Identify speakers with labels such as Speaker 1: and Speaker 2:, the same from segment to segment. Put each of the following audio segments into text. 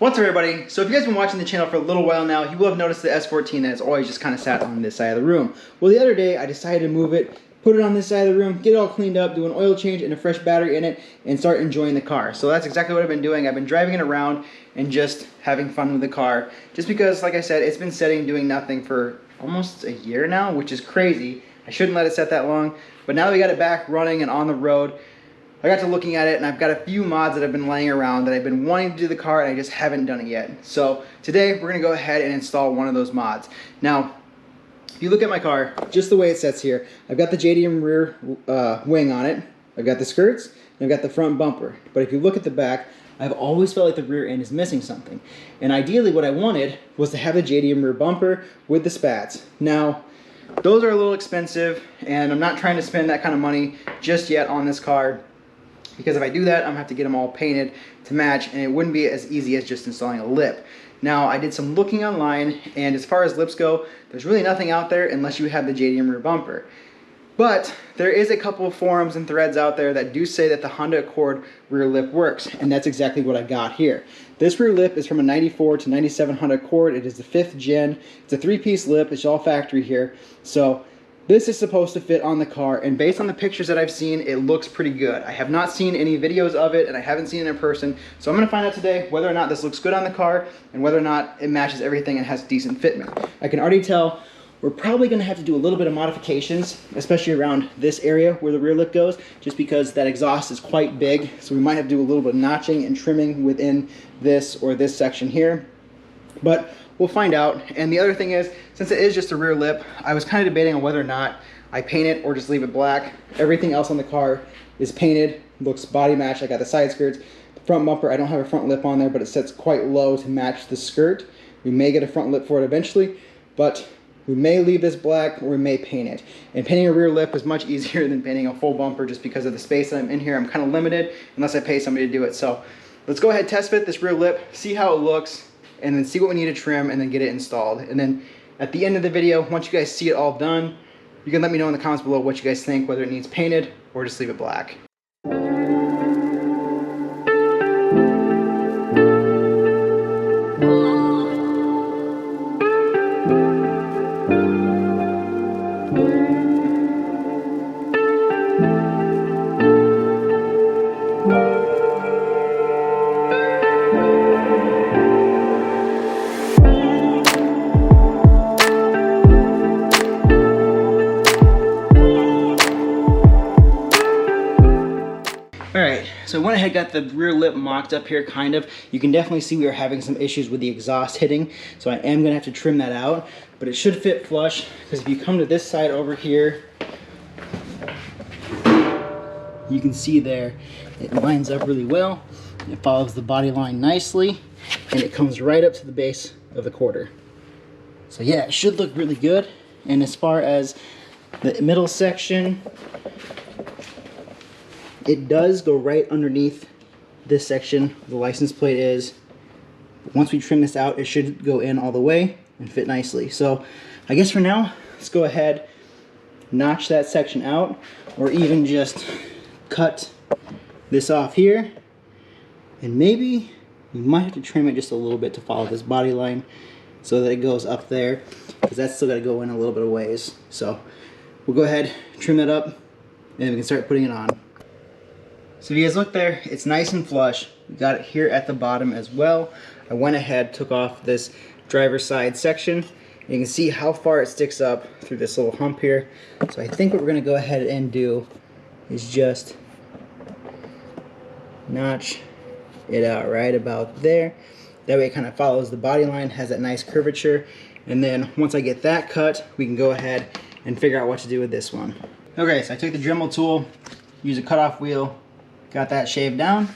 Speaker 1: What's up, everybody? So if you guys have been watching the channel for a little while now, you will have noticed the S14 that has always just kind of sat on this side of the room. Well, the other day I decided to move it, put it on this side of the room, get it all cleaned up, do an oil change and a fresh battery in it, and start enjoying the car. So that's exactly what I've been doing. I've been driving it around and just having fun with the car. Just because, like I said, it's been sitting doing nothing for almost a year now, which is crazy. I shouldn't let it sit that long. But now that we got it back running and on the road, I got to looking at it, and I've got a few mods that have been laying around that I've been wanting to do the car, and I just haven't done it yet. So today we're going to go ahead and install one of those mods. Now, if you look at my car, just the way it sits here, I've got the JDM rear wing on it, I've got the skirts, and I've got the front bumper. But if you look at the back, I've always felt like the rear end is missing something. And ideally what I wanted was to have the JDM rear bumper with the spats. Now, those are a little expensive, and I'm not trying to spend that kind of money just yet on this car, because if I do that, I'm gonna have to get them all painted to match, and it wouldn't be as easy as just installing a lip. Now, I did some looking online, and as far as lips go, there's really nothing out there unless you have the JDM rear bumper. But there is a couple of forums and threads out there that do say that the Honda Accord rear lip works, and that's exactly what I got here. This rear lip is from a 94 to 97 Honda Accord. It is the 5th gen. It's a 3-piece lip. It's all factory here. So this is supposed to fit on the car, and based on the pictures that I've seen, it looks pretty good. I have not seen any videos of it, and I haven't seen it in person, so I'm going to find out today whether or not this looks good on the car, and whether or not it matches everything and has decent fitment. I can already tell we're probably going to have to do a little bit of modifications, especially around this area where the rear lip goes, just because that exhaust is quite big, so we might have to do a little bit of notching and trimming within this or this section here. But we'll find out. And the other thing is, since it is just a rear lip, I was kind of debating on whether or not I paint it or just leave it black. Everything else on the car is painted, looks body matched. I got the side skirts. The front bumper, I don't have a front lip on there, but it sits quite low to match the skirt. We may get a front lip for it eventually, but we may leave this black or we may paint it. And painting a rear lip is much easier than painting a full bumper, just because of the space that I'm in here. I'm kind of limited unless I pay somebody to do it. So let's go ahead and test fit this rear lip, see how it looks, and then see what we need to trim, and then get it installed. And then at the end of the video, once you guys see it all done, you can let me know in the comments below what you guys think, whether it needs painted or just leave it black. Alright, so I went ahead and got the rear lip mocked up here, kind of. You can definitely see we are having some issues with the exhaust hitting, so I am going to have to trim that out. But it should fit flush, because if you come to this side over here, you can see there, it lines up really well. It follows the body line nicely, and it comes right up to the base of the quarter. So yeah, it should look really good. And as far as the middle section, it does go right underneath this section the license plate is. Once we trim this out, it should go in all the way and fit nicely. So I guess for now, let's go ahead, notch that section out, or even just cut this off here. And maybe we might have to trim it just a little bit to follow this body line so that it goes up there, because that's still got to go in a little bit of ways. So we'll go ahead, trim that up, and then we can start putting it on. So if you guys look there, it's nice and flush. We got it here at the bottom as well. I went ahead, took off this driver's side section, and you can see how far it sticks up through this little hump here. So I think what we're going to go ahead and do is just notch it out right about there. That way it kind of follows the body line, has that nice curvature. And then once I get that cut, we can go ahead and figure out what to do with this one. Okay, so I took the Dremel tool, used a cutoff wheel, got that shaved down,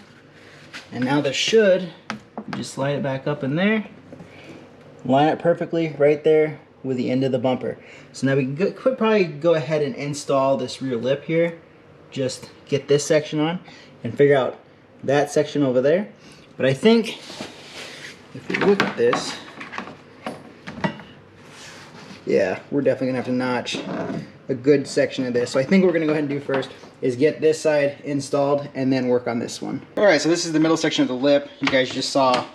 Speaker 1: and now this should just slide it back up in there, line it perfectly right there with the end of the bumper. So now we could probably go ahead and install this rear lip here, just get this section on and figure out that section over there. But I think if we look at this, yeah, we're definitely gonna have to notch a good section of this. So I think what we're gonna go ahead and do first is get this side installed and then work on this one. All right, so this is the middle section of the lip. You guys just saw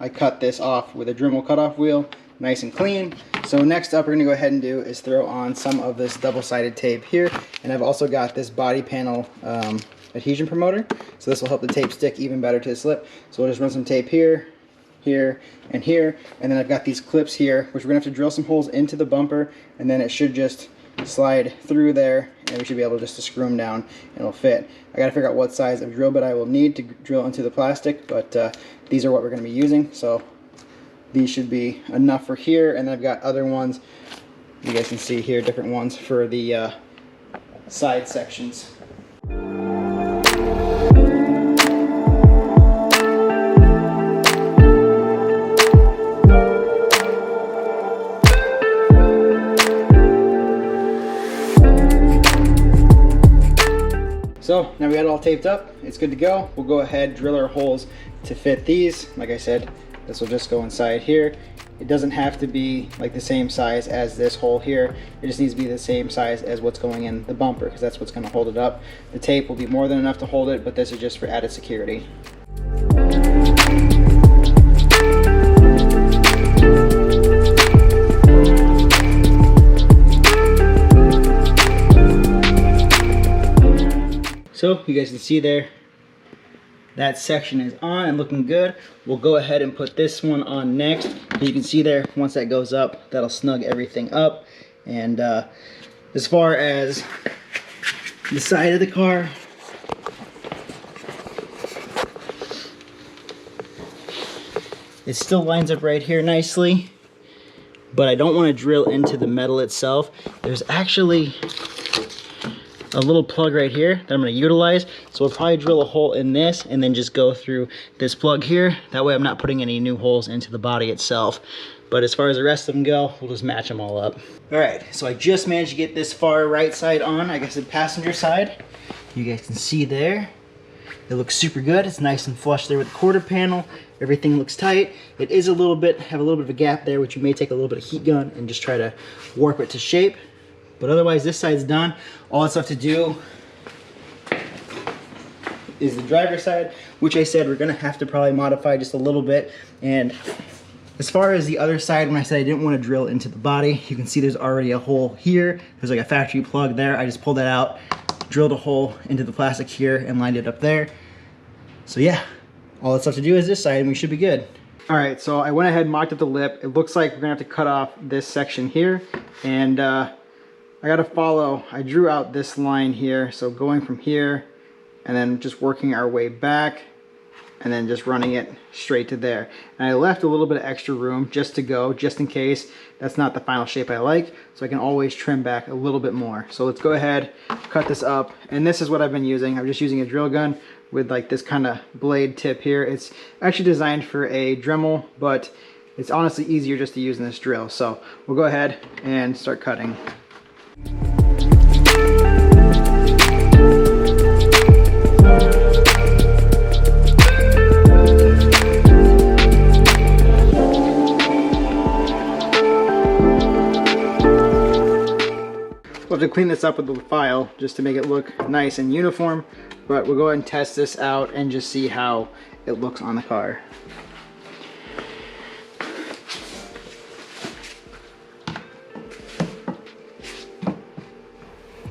Speaker 1: I cut this off with a Dremel cutoff wheel, nice and clean. So next up we're gonna go ahead and do is throw on some of this double-sided tape here, and I've also got this body panel adhesion promoter, so this will help the tape stick even better to the slip. So we'll just run some tape here, here, and here, and then I've got these clips here, which we're gonna have to drill some holes into the bumper, and then it should just slide through there, and we should be able just to screw them down and it'll fit. I gotta figure out what size of drill bit I will need to drill into the plastic, but these are what we're gonna be using, so these should be enough for here. And then I've got other ones, you guys can see here, different ones for the side sections. So now we got it all taped up, it's good to go. We'll go ahead, drill our holes to fit these. Like I said, this will just go inside here. It doesn't have to be like the same size as this hole here. It just needs to be the same size as what's going in the bumper, because that's what's going to hold it up. The tape will be more than enough to hold it, but this is just for added security. So you guys can see there, that section is on and looking good. We'll go ahead and put this one on next. You can see there, once that goes up, that'll snug everything up. And as far as the side of the car, it still lines up right here nicely, but I don't want to drill into the metal itself. There's actually a little plug right here that I'm going to utilize, so we'll probably drill a hole in this and then just go through this plug here. That way I'm not putting any new holes into the body itself. But as far as the rest of them go, we'll just match them all up. All right, so I just managed to get this far right side on, I guess the passenger side. You guys can see there, it looks super good. It's nice and flush there with the quarter panel. Everything looks tight. It is have a little bit of a gap there, which you may take a little bit of heat gun and just try to warp it to shape. But otherwise, this side's done. All that's left to do is the driver's side, which I said we're gonna have to probably modify just a little bit. And as far as the other side, when I said I didn't want to drill into the body, you can see there's already a hole here. There's like a factory plug there. I just pulled that out, drilled a hole into the plastic here, and lined it up there. So yeah, all that's left to do is this side, and we should be good. All right, so I went ahead and mocked up the lip. It looks like we're gonna have to cut off this section here, and I gotta follow, I drew out this line here, so going from here and then just working our way back and then just running it straight to there. And I left a little bit of extra room just to go, just in case that's not the final shape I like, so I can always trim back a little bit more. So let's go ahead, cut this up, and this is what I've been using. I'm just using a drill gun with like this kind of blade tip here. It's actually designed for a Dremel, but it's honestly easier just to use in this drill. So we'll go ahead and start cutting. We'll have to clean this up with the file just to make it look nice and uniform, but we'll go ahead and test this out and just see how it looks on the car.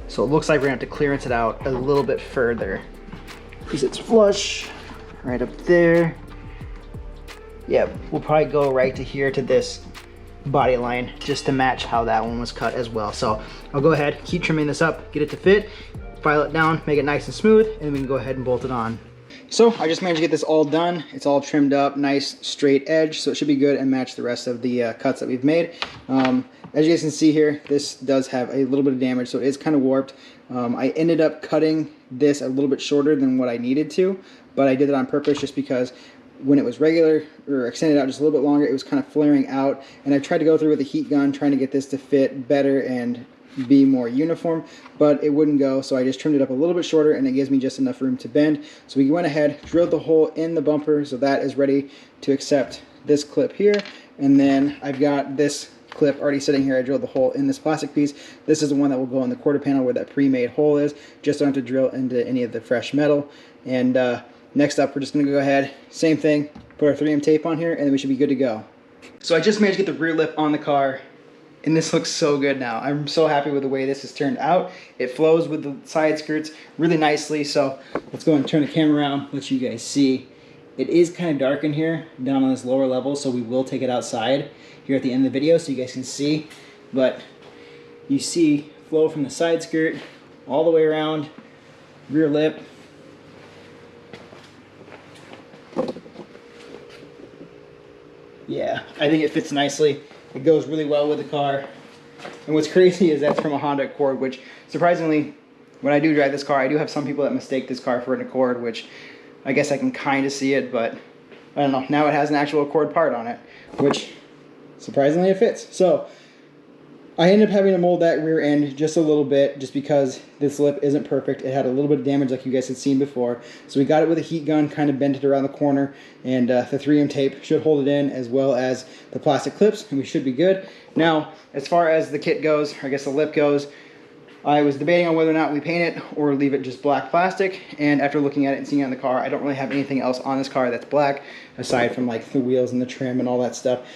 Speaker 1: So it looks like we're gonna have to clearance it out a little bit further because it's flush right up there. Yeah, we'll probably go right to here to this body line just to match how that one was cut as well. So I'll go ahead, keep trimming this up, get it to fit, file it down, make it nice and smooth, and we can go ahead and bolt it on. So I just managed to get this all done. It's all trimmed up, nice straight edge, so it should be good and match the rest of the cuts that we've made. As you guys can see here, this does have a little bit of damage, so it is kind of warped. I ended up cutting this a little bit shorter than what I needed to, but I did it on purpose just because when it was regular or extended out just a little bit longer, it was kind of flaring out, and I tried to go through with a heat gun trying to get this to fit better and be more uniform, but it wouldn't go, so I just trimmed it up a little bit shorter, and it gives me just enough room to bend. So we went ahead, drilled the hole in the bumper, so that is ready to accept this clip here, and then I've got this clip already sitting here. I drilled the hole in this plastic piece. This is the one that will go in the quarter panel where that pre-made hole is. Just don't have to drill into any of the fresh metal. And Next up, we're just gonna go ahead, same thing, put our 3M tape on here, and then we should be good to go. So I just managed to get the rear lip on the car, and this looks so good now. I'm so happy with the way this has turned out. It flows with the side skirts really nicely, so let's go and turn the camera around, let you guys see. It is kind of dark in here, down on this lower level, so we will take it outside here at the end of the video so you guys can see. But you see flow from the side skirt all the way around, rear lip. Yeah, I think it fits nicely. It goes really well with the car. And what's crazy is that's from a Honda Accord, which surprisingly, when I do drive this car, I do have some people that mistake this car for an Accord, which I guess I can kind of see it, but I don't know. Now it has an actual Accord part on it, which surprisingly it fits. So I ended up having to mold that rear end just a little bit just because this lip isn't perfect. It had a little bit of damage like you guys had seen before. So we got it with a heat gun, kind of bent it around the corner, and the 3M tape should hold it in as well as the plastic clips, and we should be good. Now, as far as the kit goes, or I guess the lip goes, I was debating on whether or not we paint it or leave it just black plastic, and after looking at it and seeing it on the car, I don't really have anything else on this car that's black, aside from like the wheels and the trim and all that stuff.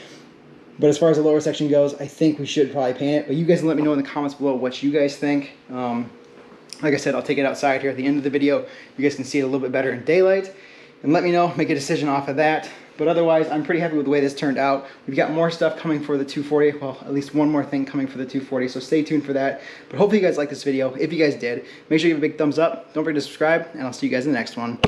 Speaker 1: But as far as the lower section goes, I think we should probably paint it. But you guys let me know in the comments below what you guys think. Like I said, I'll take it outside here at the end of the video. You guys can see it a little bit better in daylight. And let me know, make a decision off of that. But otherwise, I'm pretty happy with the way this turned out. We've got more stuff coming for the 240. Well, at least one more thing coming for the 240. So stay tuned for that. But hopefully you guys liked this video. If you guys did, make sure you give a big thumbs up. Don't forget to subscribe. And I'll see you guys in the next one.